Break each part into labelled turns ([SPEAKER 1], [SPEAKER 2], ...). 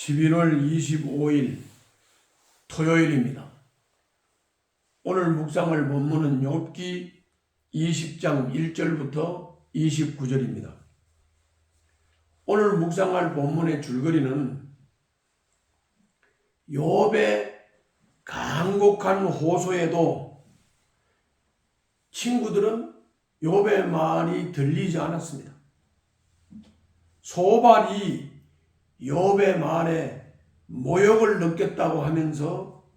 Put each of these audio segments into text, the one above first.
[SPEAKER 1] 11월 25일 토요일입니다. 오늘 묵상할 본문은 욥기 20장 1절부터 29절입니다. 오늘 묵상할 본문의 줄거리는 욥의 간곡한 호소에도 친구들은 욥의 말이 들리지 않았습니다. 소발이 욥의 말에 모욕을 느꼈다고 하면서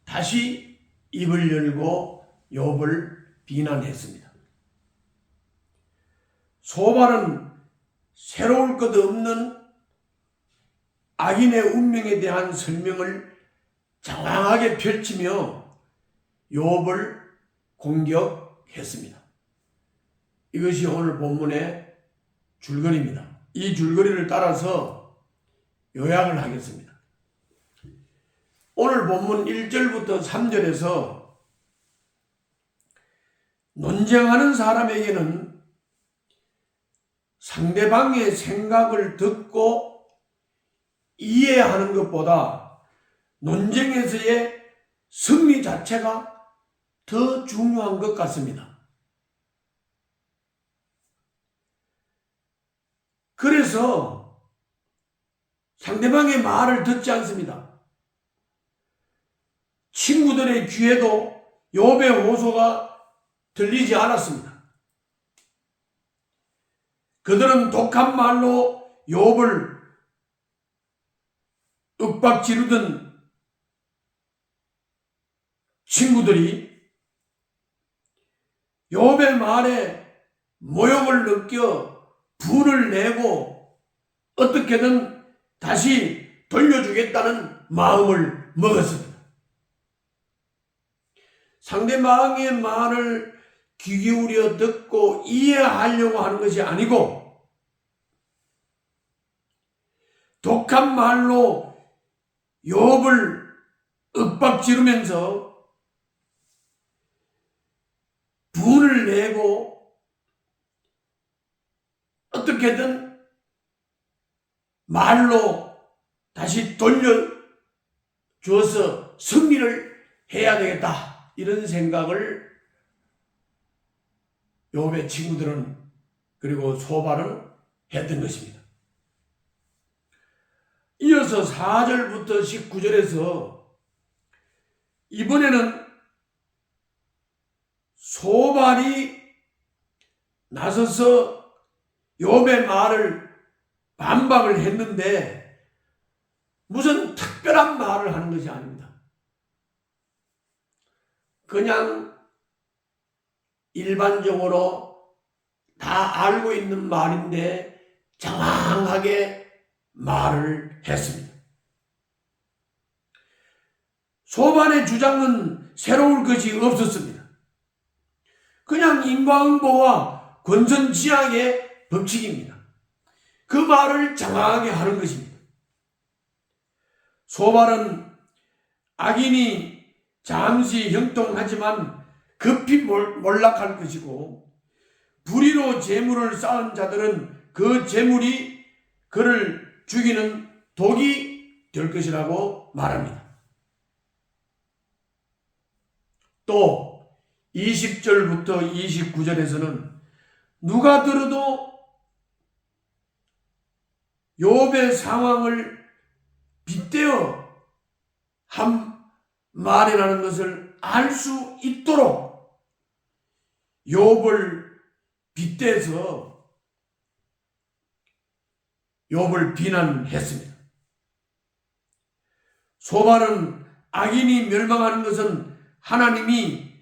[SPEAKER 1] 다시 입을 열고 욥을 비난했습니다. 소발은 새로울 것 없는 악인의 운명에 대한 설명을 장황하게 펼치며 욥을 공격했습니다. 이것이 오늘 본문의 줄거리입니다. 이 줄거리를 따라서 요약을 하겠습니다. 오늘 본문 1절부터 3절에서 논쟁하는 사람에게는 상대방의 생각을 듣고 이해하는 것보다 논쟁에서의 승리 자체가 더 중요한 것 같습니다. 그래서 상대방의 말을 듣지 않습니다. 친구들의 귀에도 욥의 호소가 들리지 않았습니다. 그들은 독한 말로 욥을 윽박지르던 친구들이 욥의 말에 모욕을 느껴 분을 내고 어떻게든 다시 돌려주겠다는 마음을 먹었습니다. 상대방의 말을 귀 기울여 듣고 이해하려고 하는 것이 아니고 독한 말로 욥을 윽박지르면서 분을 내고 어떻게든 말로 다시 돌려주어서 승리를 해야 되겠다, 이런 생각을 욥의 친구들은 그리고 소발은 했던 것입니다. 이어서 4절부터 19절에서 이번에는 소발이 나서서 욥의 말을 반박을 했는데 무슨 특별한 말을 하는 것이 아닙니다. 그냥 일반적으로 다 알고 있는 말인데 장황하게 말을 했습니다. 소반의 주장은 새로울 것이 없었습니다. 그냥 인과응보와 권선지향의 법칙입니다. 그 말을 장황하게 하는 것입니다. 소발은 악인이 잠시 형통하지만 급히 몰락할 것이고 불의로 재물을 쌓은 자들은 그 재물이 그를 죽이는 독이 될 것이라고 말합니다. 또 20절부터 29절에서는 누가 들어도 욥의 상황을 빗대어 한 말이라는 것을 알 수 있도록 욥을 빗대서 욥을 비난했습니다. 소발은 악인이 멸망하는 것은 하나님이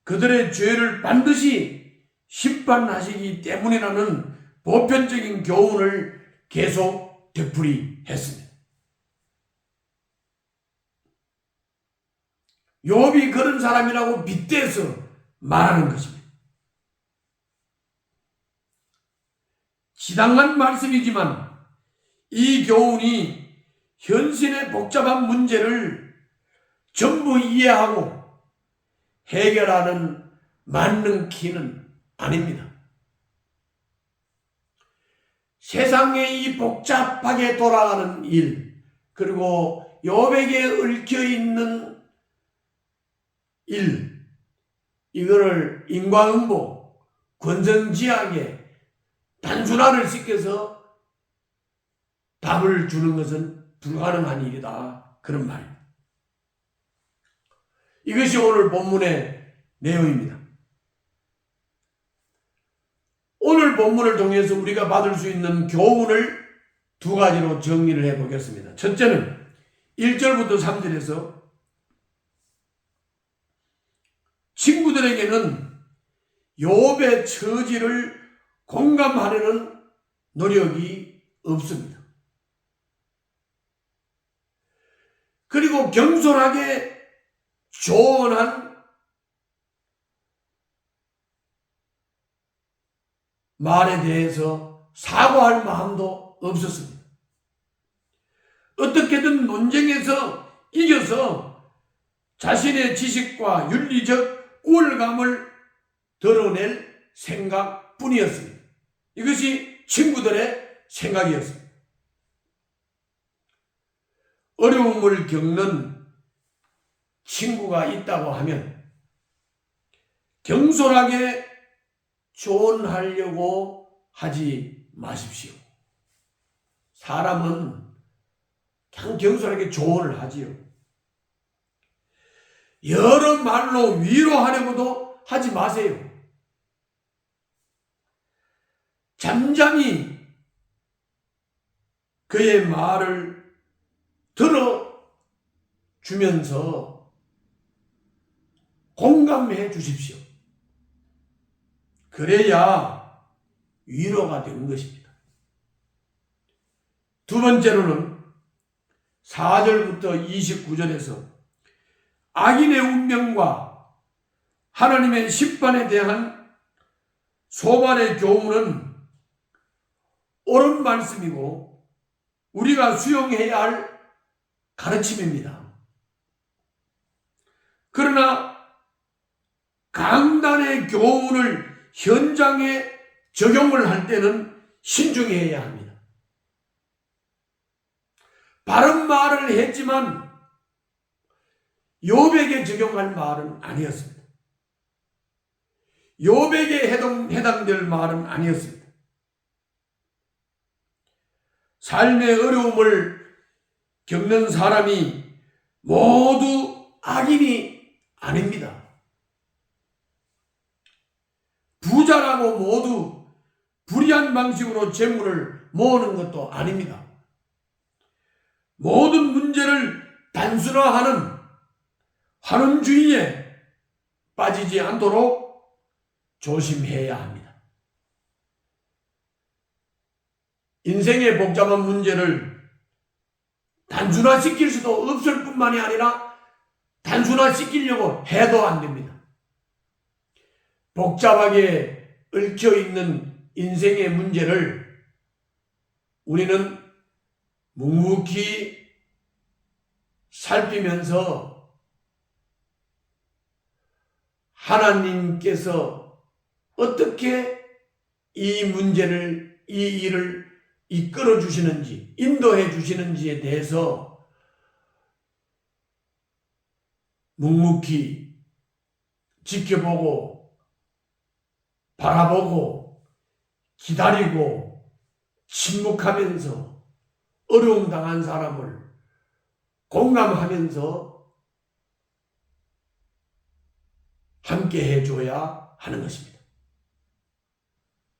[SPEAKER 1] 그들의 죄를 반드시 심판하시기 때문이라는 보편적인 교훈을 계속 되풀이했습니다. 욥이 그런 사람이라고 빗대서 말하는 것입니다. 지당한 말씀이지만 이 교훈이 현실의 복잡한 문제를 전부 이해하고 해결하는 맞는 키는 아닙니다. 세상에 이 복잡하게 돌아가는 일, 그리고 욥에게 얽혀 있는 일, 이거를 인과응보, 권선지향에 단순화를 시켜서 답을 주는 것은 불가능한 일이다. 그런 말입니다. 이것이 오늘 본문의 내용입니다. 오늘 본문을 통해서 우리가 받을 수 있는 교훈을 두 가지로 정리를 해보겠습니다. 첫째는 1절부터 3절에서 친구들에게는 욥의 처지를 공감하려는 노력이 없습니다. 그리고 겸손하게 조언한 말에 대해서 사과할 마음도 없었습니다. 어떻게든 논쟁에서 이겨서 자신의 지식과 윤리적 우월감을 드러낼 생각뿐이었습니다. 이것이 친구들의 생각이었습니다. 어려움을 겪는 친구가 있다고 하면 겸손하게 조언하려고 하지 마십시오. 사람은 그냥 겸손하게 조언을 하지요. 여러 말로 위로하려고도 하지 마세요. 잠잠히 그의 말을 들어주면서 공감해 주십시오. 그래야 위로가 되는 것입니다. 두 번째로는 4절부터 29절에서 악인의 운명과 하나님의 심판에 대한 소반의 교훈은 옳은 말씀이고 우리가 수용해야 할 가르침입니다. 그러나 강단의 교훈을 현장에 적용을 할 때는 신중해야 합니다. 바른 말을 했지만 욥에게 적용할 말은 아니었습니다. 욥에게 해당될 말은 아니었습니다. 삶의 어려움을 겪는 사람이 모두 악인이 아닙니다. 부자라고 모두 불의한 방식으로 재물을 모으는 것도 아닙니다. 모든 문제를 단순화하는 환원주의에 빠지지 않도록 조심해야 합니다. 인생의 복잡한 문제를 단순화시킬 수도 없을 뿐만이 아니라 단순화시키려고 해도 안 됩니다. 복잡하게 얽혀있는 인생의 문제를 우리는 묵묵히 살피면서 하나님께서 어떻게 이 문제를, 이 일을 이끌어 주시는지, 인도해 주시는지에 대해서 묵묵히 지켜보고 바라보고 기다리고 침묵하면서 어려움 당한 사람을 공감하면서 함께 해줘야 하는 것입니다.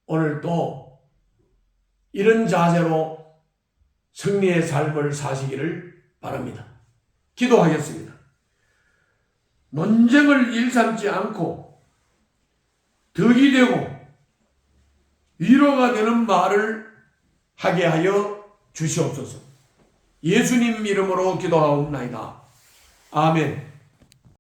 [SPEAKER 1] 오늘도 이런 자세로 승리의 삶을 사시기를 바랍니다. 기도하겠습니다. 논쟁을 일삼지 않고 덕이 되고 위로가 되는 말을 하게 하여 주시옵소서. 예수님 이름으로 기도하옵나이다. 아멘.